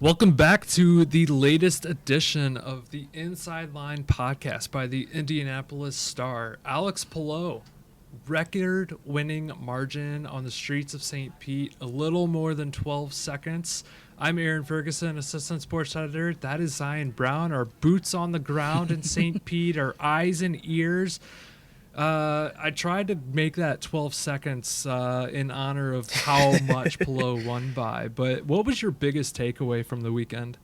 Welcome back to the latest edition of the Inside Line Podcast by the Indianapolis Star. Alex Palou, record-winning margin on the streets of St. Pete, a little more than 12 seconds. I'm Aaron Ferguson, assistant sports editor. That is Zion Brown, our boots on the ground in St. Pete, our eyes and ears. I tried to make that 12 seconds in honor of how much Palou won by. But what was your biggest takeaway from the weekend?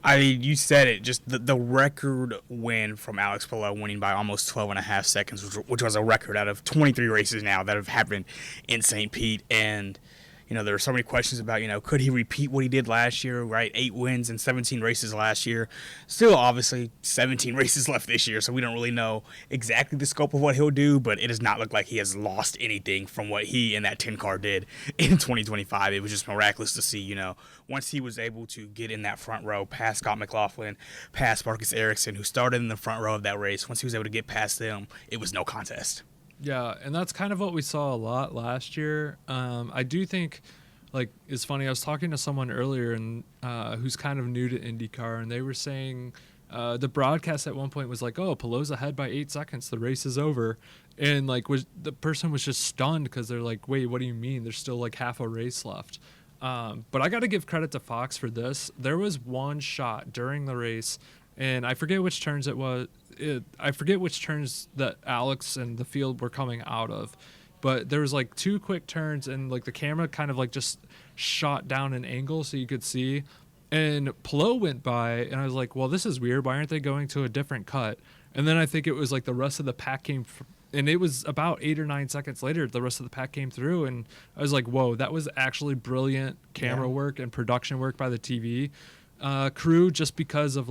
I mean, you said it, just the record win from Alex Palou, winning by almost 12 and a half seconds, which was a record out of 23 races now that have happened in St. Pete. And there are so many questions about, could he repeat what he did last year, right? 8 wins and 17 races last year. Still, obviously, 17 races left this year, so we don't really know exactly the scope of what he'll do, but it does not look like he has lost anything from what he and that 10 car did in 2025. It was just miraculous to see, once he was able to get in that front row, past Scott McLaughlin, past Marcus Ericsson, who started in the front row of that race. Once he was able to get past them, it was no contest. Yeah, and that's kind of what we saw a lot last year. I do think, it's funny, I was talking to someone earlier and who's kind of new to IndyCar, and they were saying the broadcast at one point was like, oh, Palou's ahead by 8 seconds, the race is over. And, the person was just stunned because they're like, wait, what do you mean? There's still, half a race left. But I got to give credit to Fox for this. There was one shot during the race, and I forget which turns it was. I forget which turns that Alex and the field were coming out of, but there was 2 quick turns, and the camera kind of just shot down an angle so you could see, and Palou went by, and I was like, well, this is weird. Why aren't they going to a different cut? And then I think it was the rest of the pack came, and it was about 8 or 9 seconds later, the rest of the pack came through, and I was like, whoa, that was actually brilliant camera work and production work by the TV crew, just because of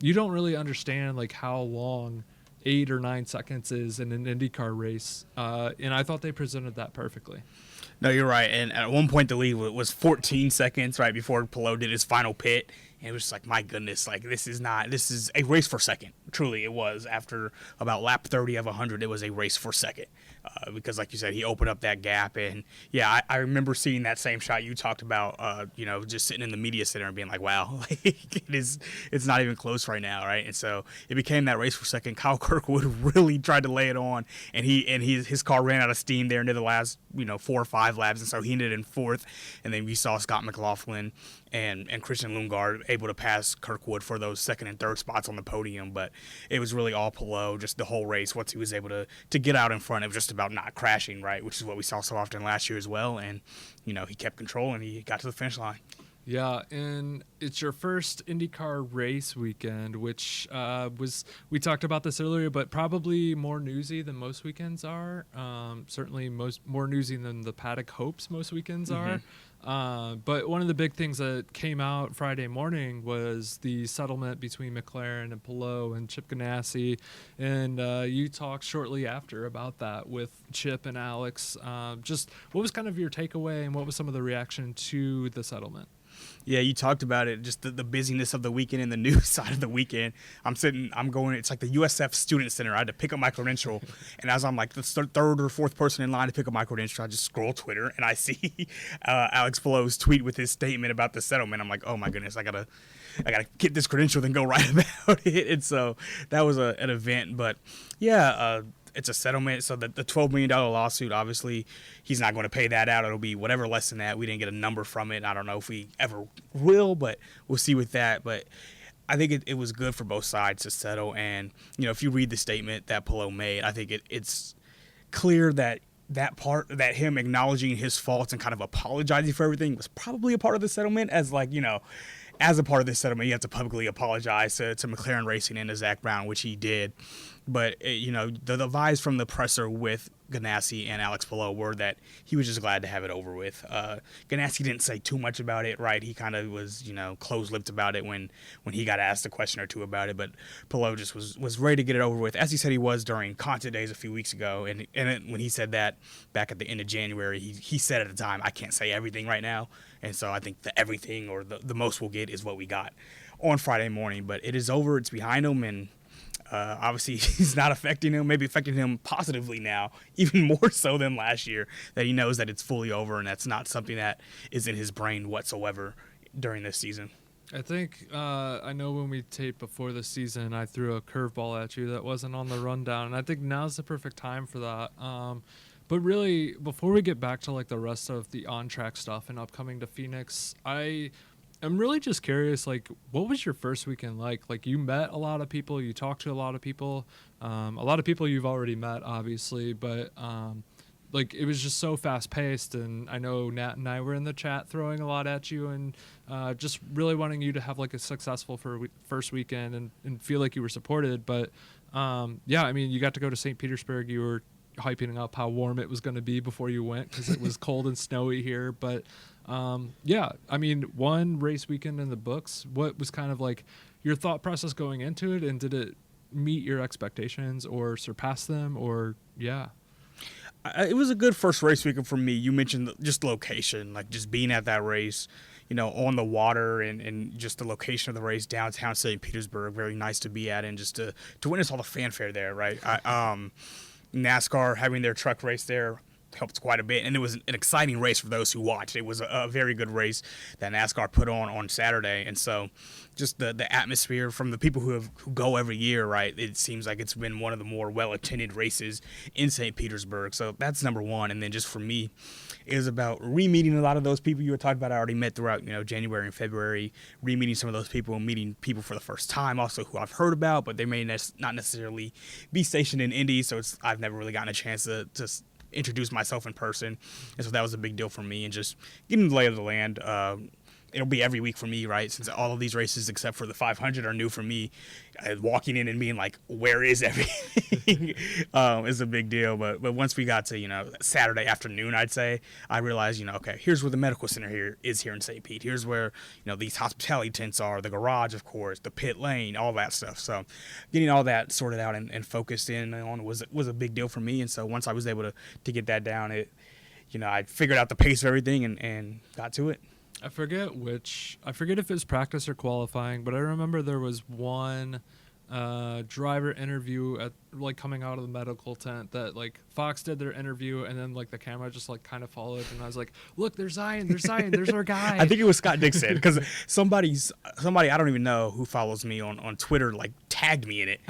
you don't really understand how long 8 or 9 seconds is in an IndyCar race, and I thought they presented that perfectly. No, you're right. And at one point, the lead was 14 seconds right before Palou did his final pit. And it was just my goodness, this is a race for second. Truly, it was. After about lap 30 of 100, it was a race for second. Because, like you said, he opened up that gap. And, yeah, I remember seeing that same shot you talked about, just sitting in the media center and being like, wow, it's not even close right now, right? And so it became that race for second. Kyle Kirkwood really tried to lay it on, and his car ran out of steam there into the last, 4 or 5 laps, and so he ended in 4th. And then we saw Scott McLaughlin and Christian Lundgaard able to pass Kirkwood for those 2nd and 3rd spots on the podium. But it was really all Palou, just the whole race. Once he was able to get out in front, it was just about not crashing, right, which is what we saw so often last year as well. And, he kept control, and he got to the finish line. Yeah, and it's your first IndyCar race weekend, which we talked about this earlier, but probably more newsy than most weekends are. Certainly more newsy than the paddock hopes most weekends are. But one of the big things that came out Friday morning was the settlement between McLaren and Palou and Chip Ganassi, and you talked shortly after about that with Chip and Alex. Just what was kind of your takeaway, and what was some of the reaction to the settlement? Yeah, you talked about it, just the busyness of the weekend and the news side of the weekend. I'm going, it's like the USF Student Center. I had to pick up my credential, and as I'm the 3rd or 4th person in line to pick up my credential, I just scroll Twitter, and I see Alex Palou's tweet with his statement about the settlement. I'm like, oh my goodness, I gotta get this credential, then go write about it. And so that was an event, but yeah, it's a settlement, so the $12 million lawsuit, obviously, he's not going to pay that out. It'll be whatever less than that. We didn't get a number from it. I don't know if we ever will, but we'll see with that. But I think it was good for both sides to settle. And, if you read the statement that Palou made, I think it's clear that part, that him acknowledging his faults and kind of apologizing for everything was probably a part of the settlement, as as a part of this settlement, you have to publicly apologize to McLaren Racing and to Zach Brown, which he did. But, the vibes from the presser with Ganassi and Alex Palou were that he was just glad to have it over with. Ganassi didn't say too much about it, right? He kind of was, closed-lipped about it when he got asked a question or two about it. But Palou just was ready to get it over with, as he said he was during Content Days a few weeks ago. And when he said that back at the end of January, he said at the time, I can't say everything right now. And so I think the everything, or the most we'll get, is what we got on Friday morning. But it is over. It's behind him, and obviously he's not affecting him, maybe affecting him positively now, even more so than last year, that he knows that it's fully over, and that's not something that is in his brain whatsoever during this season. I think I know when we taped before the season, I threw a curveball at you that wasn't on the rundown, and I think now's the perfect time for that. But really, before we get back to like the rest of the on-track stuff and upcoming to Phoenix, I'm really just curious, like, what was your first weekend like? Like, you met a lot of people, you talked to a lot of people you've already met, obviously, but like, it was just so fast-paced, and I know Nat and I were in the chat throwing a lot at you, and just really wanting you to have like a successful first weekend and feel like you were supported. But yeah, I mean, you got to go to St. Petersburg. You were hyping up how warm it was going to be before you went because it was cold and snowy here. But yeah, I mean, one race weekend in the books. What was kind of like your thought process going into it, and did it meet your expectations or surpass them? Or yeah. It was a good first race weekend for me. You mentioned just location, like just being at that race, on the water and just the location of the race downtown St. Petersburg. Very nice to be at, and just to witness all the fanfare there, right? NASCAR having their truck race there helped quite a bit, and it was an exciting race for those who watched. It was a very good race that NASCAR put on Saturday, and so just the atmosphere from the people who go every year, right? It seems like it's been one of the more well-attended races in St. Petersburg, so that's number one. And then just for me, it was about re-meeting a lot of those people you were talking about. I already met throughout January and February, re-meeting some of those people and meeting people for the first time, also who I've heard about, but they may not necessarily be stationed in Indy, so I've never really gotten a chance to introduce myself in person, and so that was a big deal for me. And just getting the lay of the land, it'll be every week for me, right? Since all of these races except for the 500 are new for me, walking in and being like, where is everything is a big deal. But once we got to Saturday afternoon, I'd say, I realized okay, here's where the medical center here in St. Pete. Here's where these hospitality tents are, the garage, of course, the pit lane, all that stuff. So getting all that sorted out and focused in on was a big deal for me. And so once I was able to get that down, I figured out the pace of everything and got to it. I forget if it was practice or qualifying, but I remember there was one driver interview at coming out of the medical tent that Fox did their interview, and then the camera just kind of followed, and I was like, look, there's Zion, there's our guy. I think it was Scott Dixon, because somebody I don't even know who follows me on Twitter tagged me in it,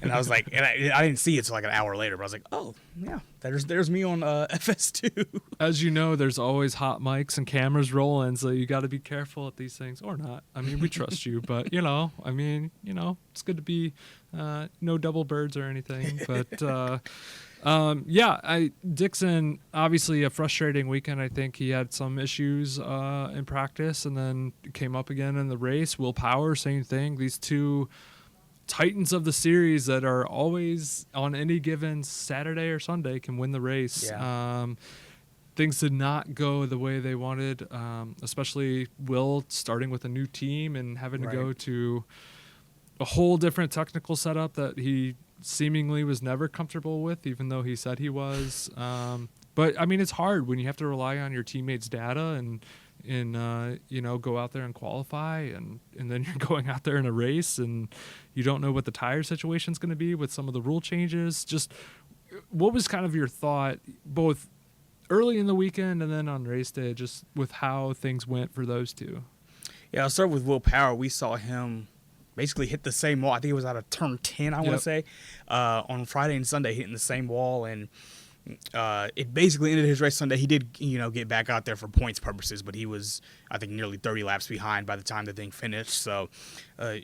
and I was like, and I didn't see it till an hour later, but I was like, oh yeah, there's me on FS2. As you know, there's always hot mics and cameras rolling, so you got to be careful at these things, or not. I mean, we trust you, but it's good to be no double birds or anything. But Dixon, obviously a frustrating weekend. I think he had some issues in practice, and then came up again in the race. Will Power, same thing. These two titans of the series that are always on any given Saturday or Sunday can win the race. Yeah. Things did not go the way they wanted, especially Will starting with a new team and having to go to a whole different technical setup that he seemingly was never comfortable with, even though he said he was. But I mean, it's hard when you have to rely on your teammates' data and go out there and qualify, and then you're going out there in a race and you don't know what the tire situation is going to be with some of the rule changes. Just what was kind of your thought both early in the weekend and then on race day, just with how things went for those two? Yeah, I'll start with Will Power. We saw him basically hit the same wall. I think it was out of turn 10, I want to say, on Friday and Sunday, hitting the same wall, and it basically ended his race Sunday. He did, get back out there for points purposes, but he was, I think, nearly 30 laps behind by the time the thing finished. So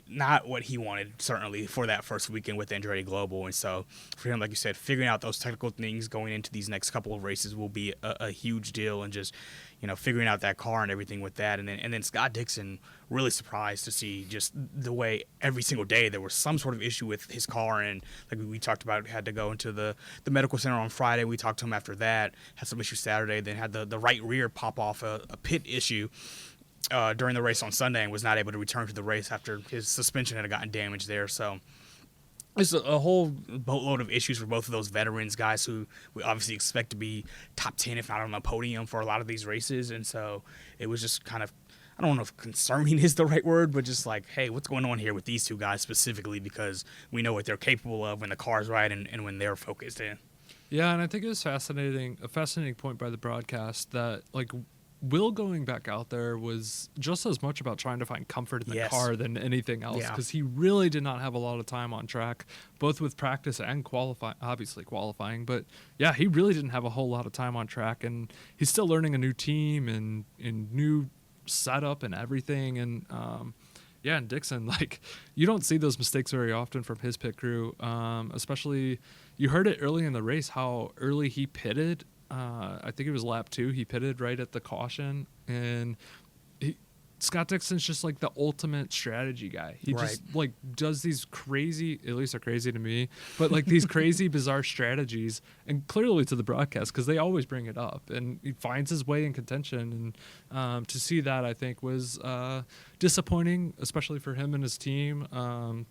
not what he wanted, certainly, for that first weekend with Andretti Global. And so for him, like you said, figuring out those technical things going into these next couple of races will be a huge deal, and just figuring out that car and everything with that. And then Scott Dixon, really surprised to see just the way every single day there was some sort of issue with his car. And like we talked about, had to go into the medical center on Friday. We talked to him after that, had some issues Saturday, then had the right rear pop off a pit issue during the race on Sunday, and was not able to return to the race after his suspension had gotten damaged there. So it's a whole boatload of issues for both of those veterans, guys who we obviously expect to be top 10, if not on the podium, for a lot of these races. And so it was just kind of, I don't know if concerning is the right word, but just hey, what's going on here with these two guys specifically, because we know what they're capable of when the car's right and when they're focused in. Yeah, and I think it was a fascinating point by the broadcast that Will going back out there was just as much about trying to find comfort in the car than anything else, because he really did not have a lot of time on track, both with practice and qualifying. But yeah, he really didn't have a whole lot of time on track, and he's still learning a new team and new setup and everything. And and Dixon, like, you don't see those mistakes very often from his pit crew, especially you heard it early in the race how early he pitted. I think it was lap 2. He pitted right at the caution, and Scott Dixon's just like the ultimate strategy guy. He just like does these crazy, at least they're crazy to me, but like these crazy, bizarre strategies, and clearly to the broadcast because they always bring it up, and he finds his way in contention. And to see that, I think, was disappointing, especially for him and his team.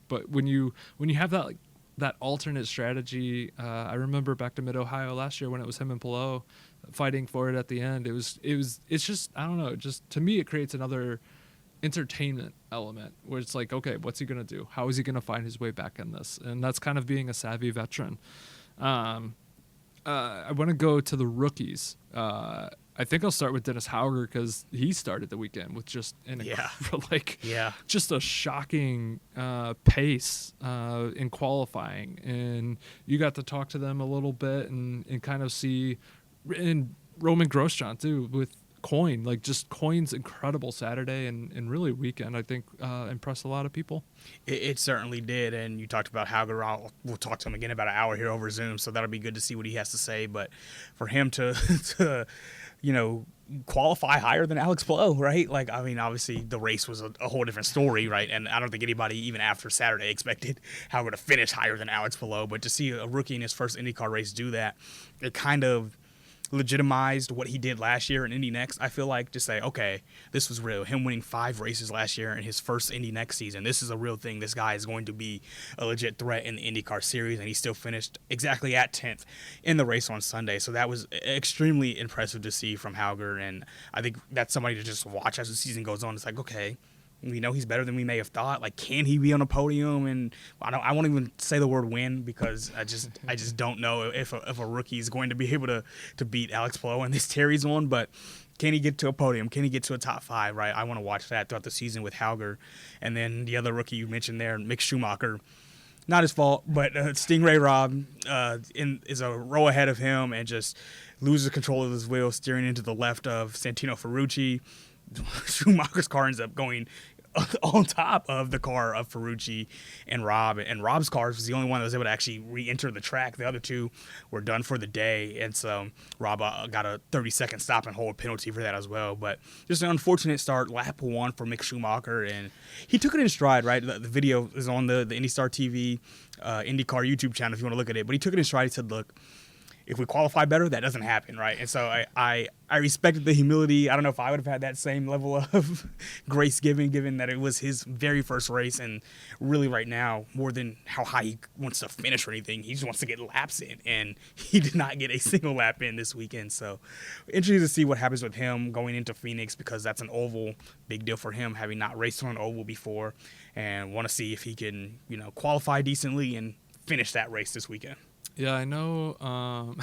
But when you have that that alternate strategy, I remember back to Mid-Ohio last year when it was him and Palou fighting for it at the end. It's just, I don't know, just to me it creates another entertainment element where it's like, okay, what's he gonna do? How is he gonna find his way back in this? And that's kind of being a savvy veteran. I want to go to the rookies. I think I'll start with Dennis Hauger because he started the weekend with just just a shocking pace in qualifying, and you got to talk to them a little bit and kind of see, and Roman Grosjean too with Coyne, like just Coyne's incredible Saturday and really weekend, I think impressed a lot of people. It certainly did, and you talked about Hauger. We'll talk to him again about an hour here over Zoom, so that'll be good to see what he has to say. But for him to qualify higher than Alex Palou, right? Like, I mean, obviously the race was a whole different story, right? And I don't think anybody, even after Saturday, expected Hauger to finish higher than Alex Palou. But to see a rookie in his first IndyCar race do that, it kind of legitimized what he did last year in Indy Next. I feel like, to say, okay, this was real. Him winning 5 races last year in his first Indy Next season, this is a real thing. This guy is going to be a legit threat in the IndyCar series, and he still finished exactly at 10th in the race on Sunday. So that was extremely impressive to see from Hauger, and I think that's somebody to just watch as the season goes on. It's like, okay, we know he's better than we may have thought. Like, can he be on a podium? And I won't even say the word win, because I just don't know if a rookie is going to be able to beat Alex Palou in this series on. But can he get to a podium? Can he get to a top 5? Right? I want to watch that throughout the season with Hauger. And then the other rookie you mentioned there, Mick Schumacher. Not his fault, but Stingray Rob is a row ahead of him and just loses control of his wheel, steering into the left of Santino Ferrucci. Schumacher's car ends up going on top of the car of Ferrucci and Rob, and Rob's car was the only one that was able to actually re-enter the track. The other two were done for the day, and so Rob got a 30-second stop and hold penalty for that as well. But just an unfortunate start, lap 1 for Mick Schumacher, and he took it in stride, right? The video is on the IndyStar TV IndyCar YouTube channel if you want to look at it, but he took it in stride. He said, look, if we qualify better, that doesn't happen, right? And so I respected the humility. I don't know if I would have had that same level of grace given that it was his very first race, and really right now, more than how high he wants to finish or anything, he just wants to get laps in, and he did not get a single lap in this weekend. So interesting to see what happens with him going into Phoenix, because that's an oval, big deal for him, having not raced on an oval before, and want to see if he can, qualify decently and finish that race this weekend. Yeah, I know.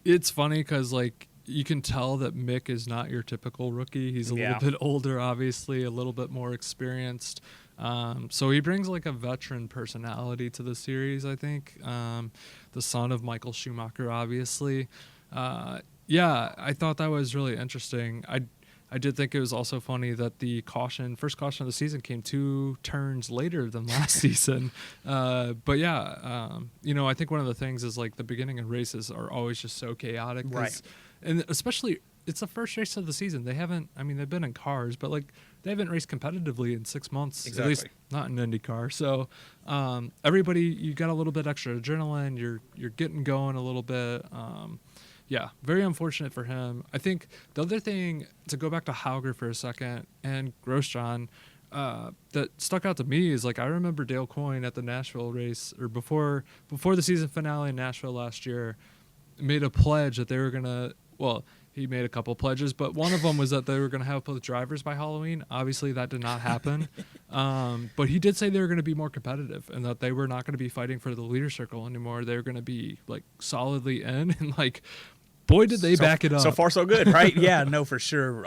It's funny because, like, you can tell that Mick is not your typical rookie. He's a little bit older, obviously, a little bit more experienced. So he brings, like, a veteran personality to the series, I think. The son of Michael Schumacher, obviously. Yeah, I thought that was really interesting. I did think it was also funny that the first caution of the season came 2 turns later than last season. But yeah, I think one of the things is, like, the beginning of races are always just so chaotic. Right. And especially, it's the first race of the season. They've been in cars, but, like, they haven't raced competitively in 6 months. Exactly. At least not in IndyCar. So everybody, you got a little bit extra adrenaline. You're getting going a little bit. Yeah, very unfortunate for him. I think the other thing, to go back to Hauger for a second and Grosjean, that stuck out to me is, like, I remember Dale Coyne at the Nashville race, or before the season finale in Nashville last year, made a pledge that they were going to, well, he made a couple pledges, but one of them was that they were going to have both drivers by Halloween. Obviously, that did not happen. But he did say they were going to be more competitive and that they were not going to be fighting for the leader circle anymore. They were going to be, like, solidly in, and, like, Boy, did they back it up. So far, so good, right? Yeah, no, for sure.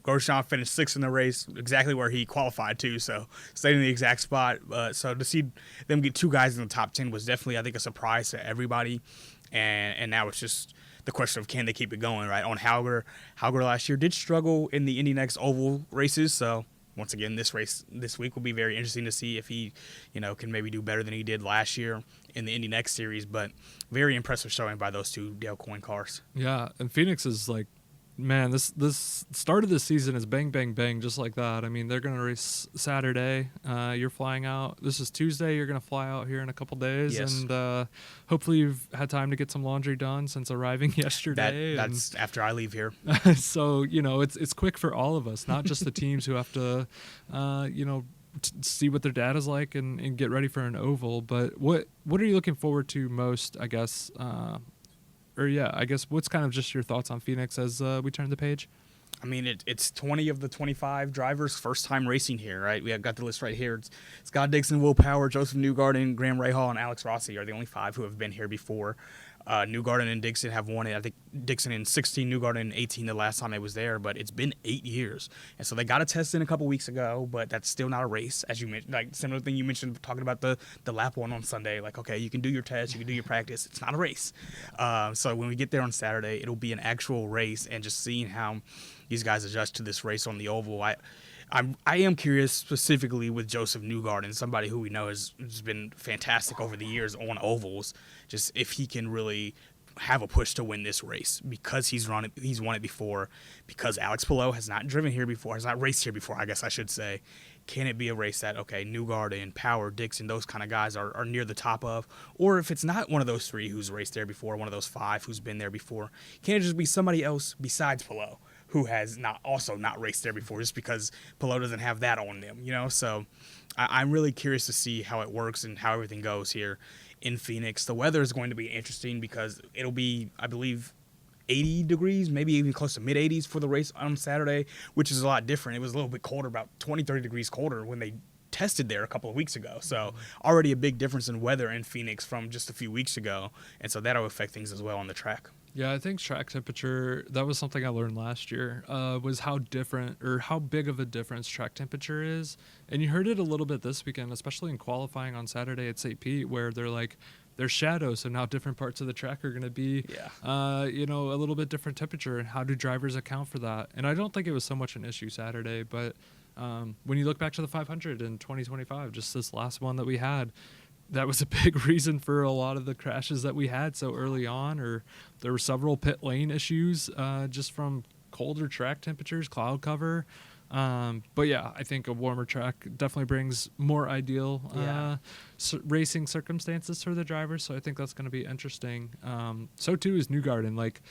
Grosjean finished 6th in the race, exactly where he qualified to, so stayed in the exact spot. So to see them get 2 guys in the top 10 was definitely, I think, a surprise to everybody. And now it's just the question of can they keep it going, right? On Hauger last year did struggle in the Indy Next Oval races, so once again, this race this week will be very interesting to see if he, can maybe do better than he did last year in the Indy Next series. But very impressive showing by those 2 Dale Coyne cars. Yeah, and Phoenix is like, man, this start of the season is bang, bang, bang, just like that. I mean, they're going to race Saturday. You're flying out. This is Tuesday. You're going to fly out here in a couple days. Yes. And hopefully you've had time to get some laundry done since arriving yesterday. That's after I leave here. So, it's quick for all of us, not just the teams who have to, see what their data is like and get ready for an oval. But what are you looking forward to most, I guess, I guess what's kind of just your thoughts on Phoenix as we turn the page? I mean, it's 20 of the 25 drivers' first time racing here, right? We have got the list right here. It's Scott Dixon, Will Power, Joseph Newgarden, Graham Rahal, and Alex Rossi are the only 5 who have been here before. Newgarden and Dixon have won it. I think Dixon in 16, Newgarden in 18 the last time they was there, but it's been 8 years. And so they got a test in a couple weeks ago, but that's still not a race, as you mentioned. Like, similar thing you mentioned talking about the lap one on Sunday. Like, okay, you can do your test, you can do your practice. It's not a race. So when we get there on Saturday, it'll be an actual race, and just seeing how these guys adjust to this race on the oval. I am curious specifically with Joseph Newgarden, somebody who we know has been fantastic over the years on ovals, just if he can really have a push to win this race because he's won it before, because Alex Palou has not driven here before, has not raced here before, I guess I should say. Can it be a race that, okay, Newgarden, Power, Dixon, those kind of guys are near the top of? Or if it's not one of those 3 who's raced there before, one of those 5 who's been there before, can it just be somebody else besides Palou who has not raced there before, just because Palou doesn't have that on them, So I'm really curious to see how it works and how everything goes here in Phoenix. The weather is going to be interesting because it'll be, I believe, 80 degrees, maybe even close to mid-80s for the race on Saturday, which is a lot different. It was a little bit colder, about 20, 30 degrees colder when they tested there a couple of weeks ago. So already a big difference in weather in Phoenix from just a few weeks ago. And so that'll affect things as well on the track. Yeah, I think track temperature, that was something I learned last year, was how different or how big of a difference track temperature is. And you heard it a little bit this weekend, especially in qualifying on Saturday at St. Pete, where they're like, there's shadows, so now different parts of the track are going to be, a little bit different temperature, and how do drivers account for that? And I don't think it was so much an issue Saturday, but when you look back to the 500 in 2025, just this last one that we had, that was a big reason for a lot of the crashes that we had so early on, or there were several pit lane issues just from colder track temperatures, cloud cover. But yeah, I think a warmer track definitely brings more ideal racing circumstances for the drivers. So I think that's going to be interesting. So too is Newgarden. Like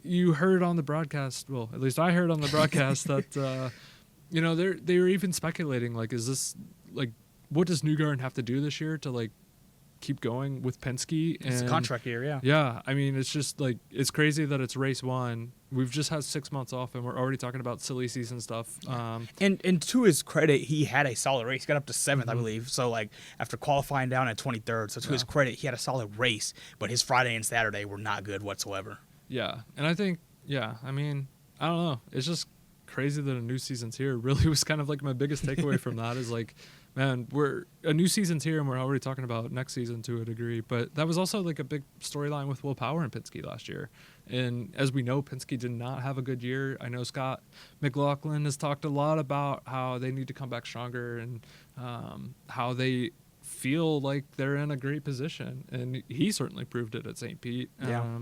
you heard on the broadcast, well, at least I heard on the broadcast that, they were even speculating, like, is this like, what does Newgarden have to do this year to like keep going with Penske? And it's a contract year, yeah. Yeah, I mean, it's just like, it's crazy that it's race one. We've just had 6 months off, and we're already talking about silly season stuff. And to his credit, he had a solid race. He got up to 7th, I believe. So, like, after qualifying down at 23rd, so to his credit, he had a solid race. But his Friday and Saturday were not good whatsoever. Yeah, and I think, I mean, I don't know. It's just crazy that a new season's here. Really was kind of like my biggest takeaway from that is like, man, a new season's here and we're already talking about next season to a degree. But that was also like a big storyline with Will Power and Penske last year. And as we know, Penske did not have a good year. I know Scott McLaughlin has talked a lot about how they need to come back stronger and how they feel like they're in a great position. And he certainly proved it at St. Pete. Yeah.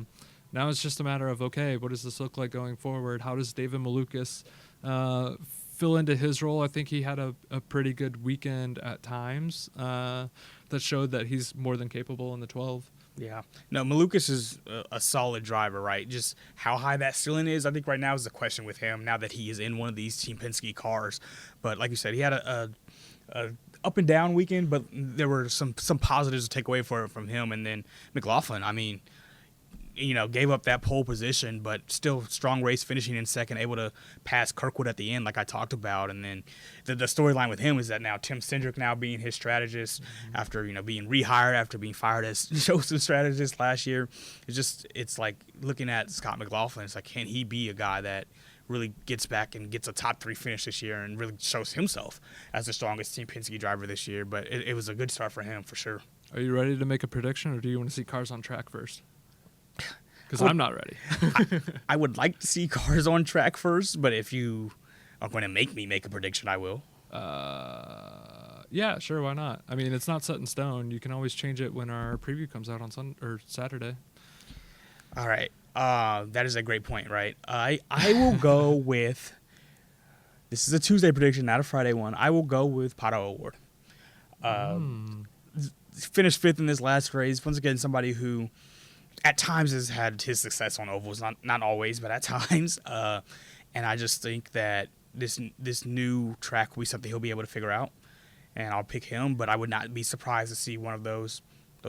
Now it's just a matter of, okay, what does this look like going forward? How does David Malukas fill into his role? I think he had a pretty good weekend at times that showed that he's more than capable in the 12. Yeah. No, Malukas is a solid driver, right? Just how high that ceiling is, I think right now is the question with him now that he is in one of these Team Penske cars. But like you said, he had a up and down weekend, but there were some positives to take away from him. And then McLaughlin, I mean, gave up that pole position, but still strong race, finishing in second, able to pass Kirkwood at the end, like I talked about. And then the storyline with him is that now Tim Cindric now being his strategist after being rehired after being fired as Joseph's strategist last year. It's like looking at Scott McLaughlin. It's like, can he be a guy that really gets back and gets a top 3 finish this year and really shows himself as the strongest Team Penske driver this year? But it was a good start for him for sure. Are you ready to make a prediction, or do you want to see cars on track first? Because I'm not ready. I would like to see cars on track first, but if you are going to make me make a prediction, I will. Yeah, sure, why not? I mean, it's not set in stone. You can always change it when our preview comes out on Saturday. All right. That is a great point, right? I will go with, this is a Tuesday prediction, not a Friday one. I will go with Pato O'Ward. Finished 5th in this last race. Once again, somebody who at times has had his success on ovals, not always, but at times. And I just think that this new track will be something he'll be able to figure out, and I'll pick him. But I would not be surprised to see one of those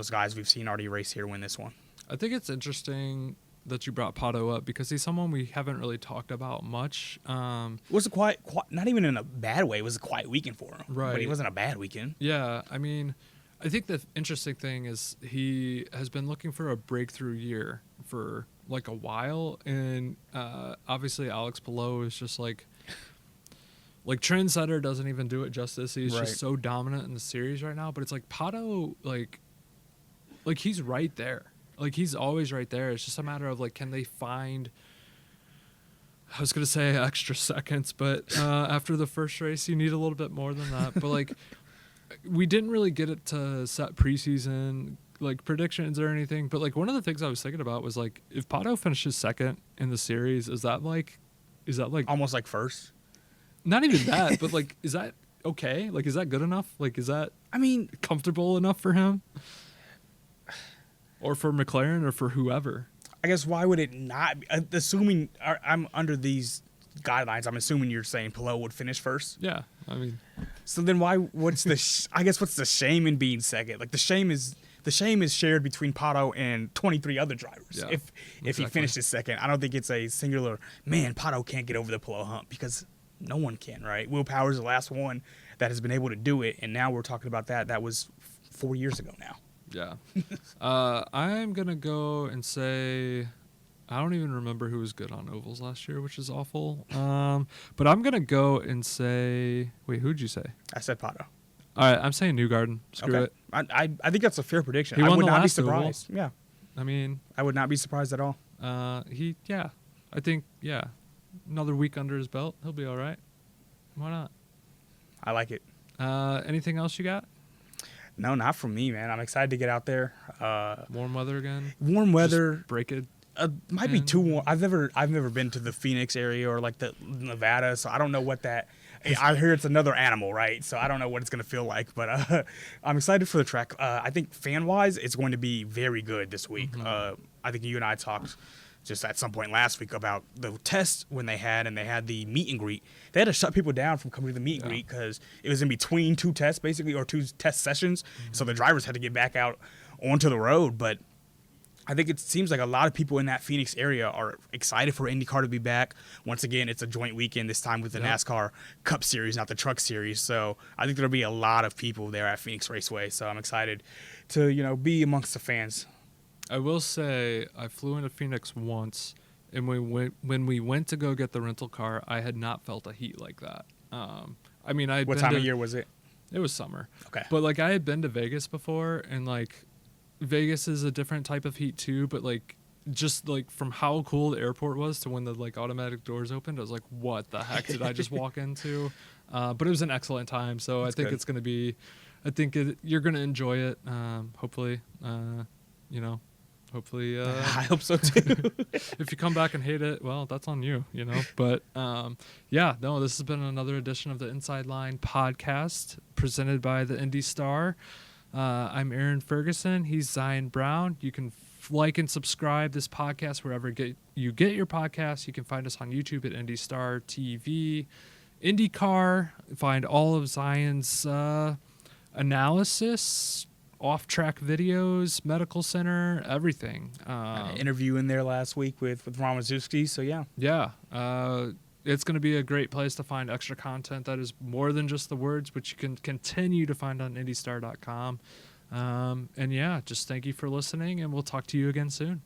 guys we've seen already race here win this one. I think it's interesting that you brought Pato up because he's someone we haven't really talked about much. It was a quiet, not even in a bad way. It was a quiet weekend for him. Right. But it wasn't a bad weekend. Yeah, I mean, I think the interesting thing is he has been looking for a breakthrough year for like a while, and obviously Alex Palou is just like trendsetter doesn't even do it justice. He's Right. just so dominant in the series right now. But it's like Pato, like he's right there. Like he's always right there. It's just a matter of like, can they find? I was gonna say extra seconds, but after the first race, you need a little bit more than that. But like, we didn't really get it to set preseason like predictions or anything. But like, one of the things I was thinking about was like, if Pato finishes second in the series, is that like Almost like first. not even that, but like, is that okay? Like, is that good enough? Like, is that comfortable enough for him, or for McLaren, or for whoever? I guess why would it not be? Assuming I'm under these guidelines, I'm assuming you're saying Palou would finish first. Yeah, I mean, So then what's the I guess what's the shame in being second? Like the shame is shared between Pato and 23 other drivers. Yeah, If he exactly. finishes second, I don't think it's a singular, man, Pato can't get over the Palou hump, because no one can, right? Will Power's the last one that has been able to do it, and now we're talking about that. That was 4 years ago now. yeah. I'm gonna go and say, I don't even remember who was good on ovals last year, which is awful. But I'm gonna go and say, wait, who'd you say? I said Pato. All right, I'm saying Newgarden. Screw it. I think that's a fair prediction. He I won would the not be last oval. surprised. Yeah, I mean, I would not be surprised at all. I think, another week under his belt, he'll be all right. Why not? I like it. Anything else you got? No, not from me, man. I'm excited to get out there. Warm weather again. Warm weather. Just break it. Might be too warm. I've never been to the Phoenix area or like the Nevada, so I don't know what that. I hear it's another animal, right? So I don't know what it's gonna feel like, but I'm excited for the track. I think fan wise, it's going to be very good this week. Mm-hmm. I think you and I talked just at some point last week about the test when they had the meet and greet. They had to shut people down from coming to the meet and greet because it was in between two tests, basically, or two test sessions. Mm-hmm. So the drivers had to get back out onto the road. But I think it seems like a lot of people in that Phoenix area are excited for IndyCar to be back. Once again, it's a joint weekend this time with the NASCAR Cup Series, not the Truck Series. So I think there'll be a lot of people there at Phoenix Raceway. So I'm excited to be amongst the fans. I will say I flew into Phoenix once, and when we went to go get the rental car, I had not felt a heat like that. I mean, What time of year was it? It was summer. Okay. But like I had been to Vegas before, and like Vegas is a different type of heat too. But like just like from how cool the airport was to when the like automatic doors opened, I was like, what the heck did I just walk into? But it was an excellent time. So That's I think good. it's gonna be. I think you're gonna enjoy it. Hopefully. Hopefully, I hope so too. if you come back and hate it, well, that's on you, But this has been another edition of the Inside Line Podcast presented by the Indy Star. I'm Aaron Ferguson. He's Zion Brown. You can like and subscribe this podcast wherever you get your podcasts. You can find us on YouTube at Indy Star TV, IndyCar. Find all of Zion's analysis off-track videos, medical center, everything. An interview in there last week with Ramazuski, so yeah. Yeah. It's going to be a great place to find extra content that is more than just the words, which you can continue to find on IndyStar.com. And yeah, just thank you for listening, and we'll talk to you again soon.